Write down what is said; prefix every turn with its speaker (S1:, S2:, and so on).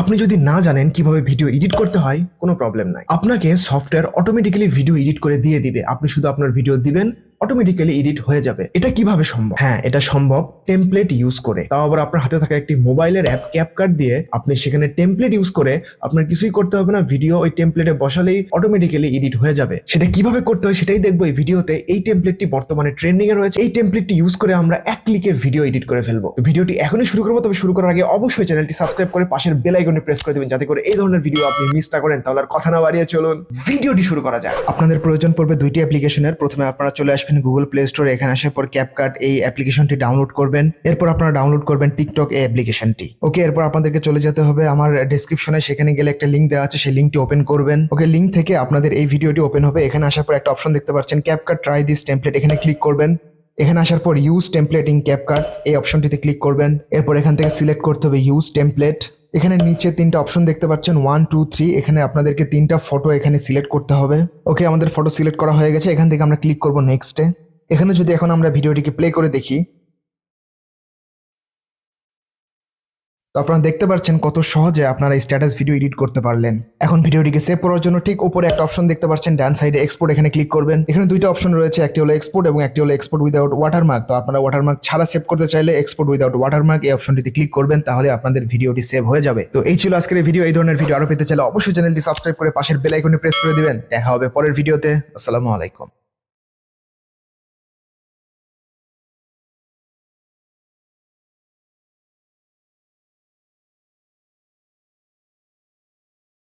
S1: আপনি যদি না জানেন কিভাবে ভিডিও এডিট করতে হয়, কোনো প্রবলেম নাই। আপনাকে সফটওয়্যার অটোমেটিক্যালি ভিডিও এডিট করে দিয়ে দিবে। আপনি শুধু আপনার ভিডিও দিবেন, অটোমেটিক্যালি এডিট হয়ে যাবে। এটা কিভাবে সম্ভব? হ্যাঁ, এটা সম্ভব টেমপ্লেট ইউজ করে। তাও আবার আপনার হাতে থাকা একটি মোবাইলের অ্যাপ ক্যাপকাট দিয়ে আপনি সেখানে টেমপ্লেট ইউজ করে আপনার কিছুই করতে হবে না, ভিডিও ওই টেমপ্লেটে বসালেই অটোমেটিক্যালি এডিট হয়ে যাবে। সেটা কিভাবে করতে হয় সেটাই দেখবো এই ভিডিওতে। এই টেমপ্লেটটি বর্তমানে ট্রেন্ডিং এ রয়েছে। এই টেমপ্লেটটি ইউজ করে আমরা এক ক্লিকে ভিডিও এডিট করে ফেলবো। তো ভিডিওটি এখনই শুরু করবো, তবে শুরু করার আগে অবশ্যই চ্যানেলটি সাবস্ক্রাইব করে পাশের বেল আইকনে প্রেস করে দিবেন, যাতে করে এই ধরনের ভিডিও আপনি মিস না করেন। তাহলে আর কথা না বাড়িয়ে চলুন ভিডিওটি শুরু করা যাক। আপনাদের প্রয়োজন পড়বে দুইটি অ্যাপ্লিকেশনের। প্রথমে আপনারা চলে আসবেন গুগল প্লে স্টোরে। এখানে আসার পর ক্যাপকাট এই অ্যাপ্লিকেশনটি ডাউনলোড করবেন। এরপর আপনারা ডাউনলোড করবেন টিকটক এই অ্যাপ্লিকেশনটি। ওকে, এরপর আপনাদেরকে চলে যেতে হবে আমার ডেসক্রিপশনে। সেখানে গেলে একটা লিঙ্ক দেওয়া আছে, সেই লিঙ্কটি ওপেন করবেন। ওকে, লিঙ্ক থেকে আপনাদের এই ভিডিওটি ওপেন হবে। এখানে আসার পর একটা অপশন দেখতে পাচ্ছেন ক্যাপকাট ট্রাই দিস টেমপ্লেট, এখানে ক্লিক করবেন। এখানে আসার পর ইউজ টেমপ্লেট ইন ক্যাপকাট এই অপশনটিতে ক্লিক করবেন। এরপর এখান থেকে সিলেক্ট করতে হবে ইউজ টেমপ্লেট। এখানে নিচে তিনটা অপশন দেখতে পাচ্ছেন 1 2 3। এখানে আপনাদেরকে তিনটা ফটো এখানে সিলেক্ট করতে হবে। ওকে, আমাদের ফটো সিলেক্ট করা হয়ে গেছে। এখান থেকে আমরা ক্লিক করব নেক্সটে। এখানে যদি এখন আমরা ভিডিওটিকে প্লে করে দেখি, তো আপনারা দেখতে পাচ্ছেন কত সহজে আপনারা স্ট্যাটাস ভিডিও এডিট করতে পারলেন। এখন ভিডিওটিকে সেভ করার জন্য ঠিক উপরে একটা অপশন দেখতে পাচ্ছেন ডান সাইডে এক্সপোর্ট, এখানে ক্লিক করবেন। এখানে দুইটা অপশন রয়েছে, একটি হলো এক্সপোর্ট এবং একটি হলো এক্সপোর্ট উইদাউট ওয়াটারমার্ক। তো আপনারা ওয়াটারমার্ক ছাড়া সেভ করতে চাইলে এক্সপোর্ট উইদাউট ওয়াটারমার্ক এই অপশনটিতে ক্লিক করবেন, তাহলে আপনাদের ভিডিওটি সেভ হয়ে যাবে। তো এই ছিল আজকের ভিডিও। এই ধরনের ভিডিও আরো পেতে চাইলে অবশ্যই চ্যানেলটি সাবস্ক্রাইব করে পাশের বেল আইকনে প্রেস করে দিবেন। দেখা হবে পরের ভিডিওতে। আসসালামু আলাইকুম।